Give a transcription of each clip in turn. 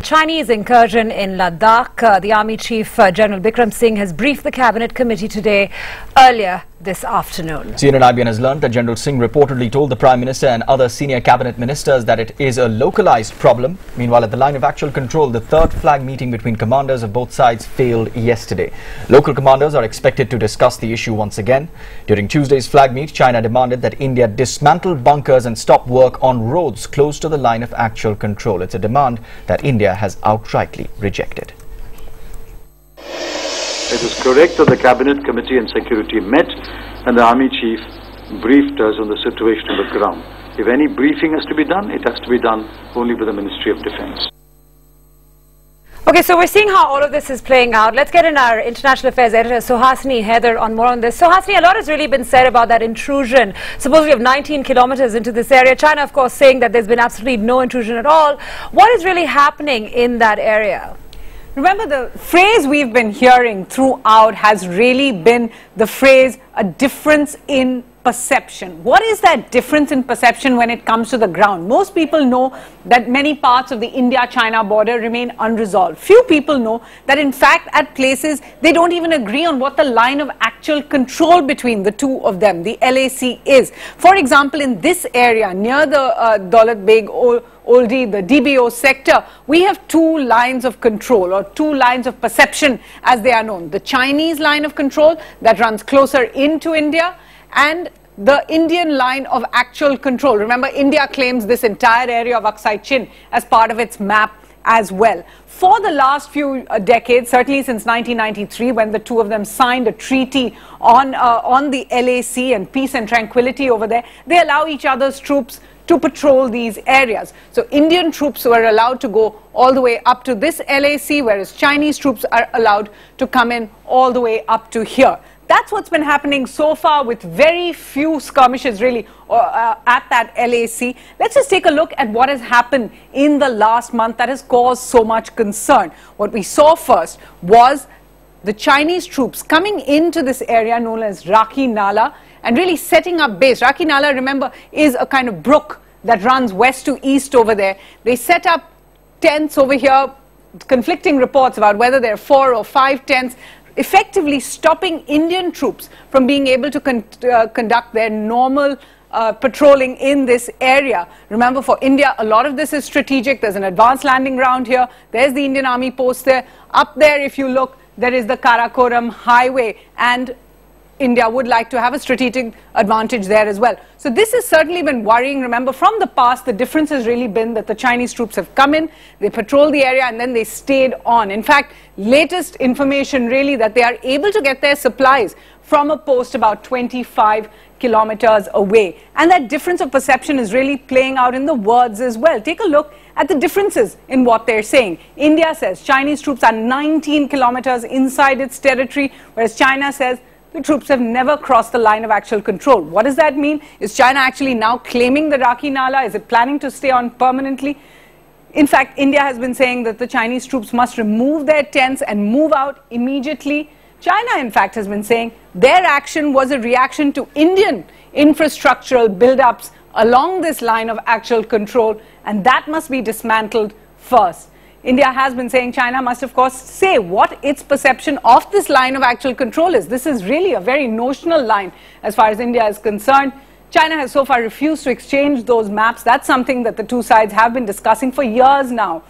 Chinese incursion in Ladakh. The Army Chief General Bikram Singh has briefed the Cabinet Committee today earlier this afternoon. CNN-IBN has learned that General Singh reportedly told the Prime Minister and other senior cabinet ministers that it is a localized problem. Meanwhile, at the line of actual control, the third flag meeting between commanders of both sides failed yesterday. Local commanders are expected to discuss the issue once again. During Tuesday's flag meet, China demanded that India dismantle bunkers and stop work on roads close to the line of actual control. It's a demand that India has outrightly rejected. It is correct that the Cabinet Committee and Security met and the Army Chief briefed us on the situation on the ground. If any briefing has to be done, it has to be done only with the Ministry of Defence. Okay, so we're seeing how all of this is playing out. Let's get in our International Affairs editor, Suhasini Heather, on more on this. Suhasini, a lot has really been said about that intrusion, supposedly of 19 kilometers into this area. China, of course, saying that there's been absolutely no intrusion at all. What is really happening in that area? Remember, the phrase we've been hearing throughout has really been the phrase, a difference in perception. What is that difference in perception when it comes to the ground? Most people know that many parts of the India-China border remain unresolved. Few people know that, in fact, at places, they don't even agree on what the line of actual control between the two of them, the LAC, is. For example, in this area, near the Daulat Beg Oldie, the DBO sector, we have two lines of control, or two lines of perception as they are known. The Chinese line of control that runs closer into India, and the Indian line of actual control. Remember, India claims this entire area of Aksai Chin as part of its map as well. For the last few decades, certainly since 1993, when the two of them signed a treaty on the LAC and peace and tranquility over there, they allow each other's troops to patrol these areas. So Indian troops were allowed to go all the way up to this LAC, whereas Chinese troops are allowed to come in all the way up to here. That's what's been happening so far, with very few skirmishes really at that LAC. Let's just take a look at what has happened in the last month that has caused so much concern. What we saw first was the Chinese troops coming into this area known as Rakhi Nala and really setting up base. Rakhi Nala, remember, is a kind of brook that runs west to east over there. They set up tents over here, conflicting reports about whether there are 4 or 5 tents, effectively stopping Indian troops from being able to conduct their normal patrolling in this area. Remember, for India, a lot of this is strategic. There's an advanced landing ground here. There's the Indian Army post there. Up there, if you look, there is the Karakoram highway, and India would like to have a strategic advantage there as well. So this has certainly been worrying. Remember, from the past, the difference has really been that the Chinese troops have come in, they patrolled the area, and then they stayed on. In fact, latest information really that they are able to get their supplies from a post about 25 kilometers away. And that difference of perception is really playing out in the words as well. Take a look at the differences in what they're saying. India says Chinese troops are 19 kilometers inside its territory, whereas China says the troops have never crossed the line of actual control. What does that mean? Is China actually now claiming the Rakhi Nala? Is it planning to stay on permanently? In fact, India has been saying that the Chinese troops must remove their tents and move out immediately. China, in fact, has been saying their action was a reaction to Indian infrastructural build-ups along this line of actual control, and that must be dismantled first. India has been saying China must, of course, say what its perception of this line of actual control is. This is really a very notional line as far as India is concerned. China has so far refused to exchange those maps. That's something that the two sides have been discussing for years now.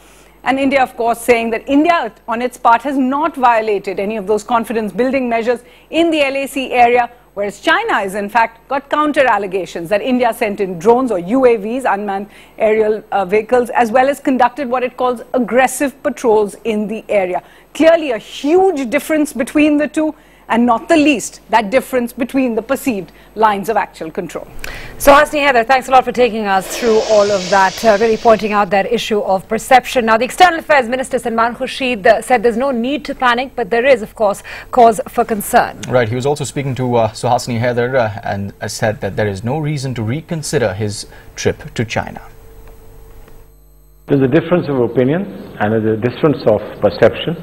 And India, of course, saying that India, on its part, has not violated any of those confidence-building measures in the LAC area, whereas China has, in fact, got counter-allegations that India sent in drones or UAVs, unmanned aerial vehicles, as well as conducted what it calls aggressive patrols in the area. Clearly a huge difference between the two, and not the least, that difference between the perceived lines of actual control. So, Suhasini Heather, thanks a lot for taking us through all of that, really pointing out that issue of perception. Now, the External Affairs Minister, Salman Khurshid, said there's no need to panic, but there is, of course, cause for concern. Right. He was also speaking to Suhasini Heather and said that there is no reason to reconsider his trip to China. There's a difference of opinion and there's a difference of perception,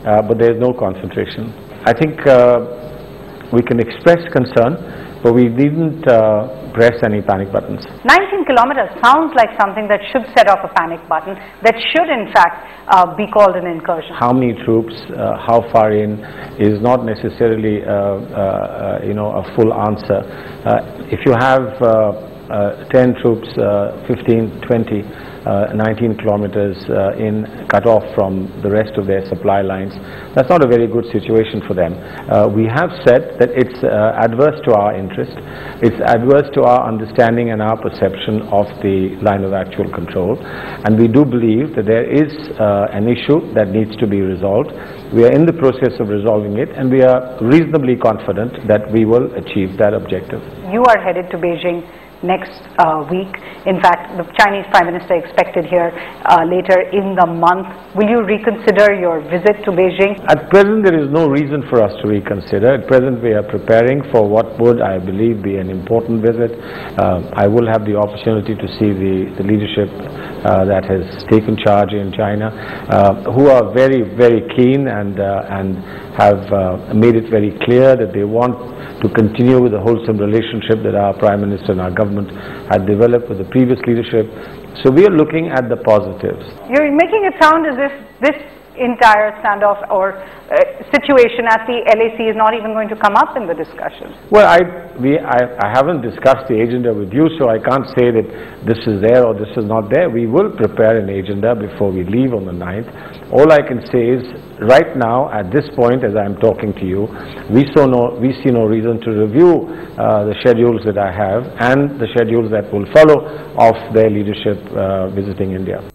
but there is no confrontation. I think we can express concern, but we didn't press any panic buttons. 19 kilometers sounds like something that should set off a panic button, that should in fact be called an incursion. How many troops, how far in, is not necessarily a full answer. If you have 10 troops, 15, 20, 19 kilometers cut off from the rest of their supply lines, that's not a very good situation for them. We have said that it's adverse to our interest, it's adverse to our understanding and our perception of the line of actual control, and we do believe that there is an issue that needs to be resolved. We are in the process of resolving it, and we are reasonably confident that we will achieve that objective. You are headed to Beijing next week. In fact, the Chinese Prime Minister expected here later in the month. Will you reconsider your visit to Beijing? At present, there is no reason for us to reconsider. At present, we are preparing for what would, I believe, be an important visit. I will have the opportunity to see the leadership that has taken charge in China, who are very, very keen and have made it very clear that they want to continue with the wholesome relationship that our Prime Minister and our government had developed with the previous leadership. So we are looking at the positives. You're making it sound as if this entire standoff or situation at the LAC is not even going to come up in the discussion. Well, I haven't discussed the agenda with you, so I can't say that this is there or this is not there. We will prepare an agenda before we leave on the 9th. All I can say is, right now, at this point, as I'm talking to you, we see no reason to review the schedules that I have and the schedules that will follow of their leadership visiting India.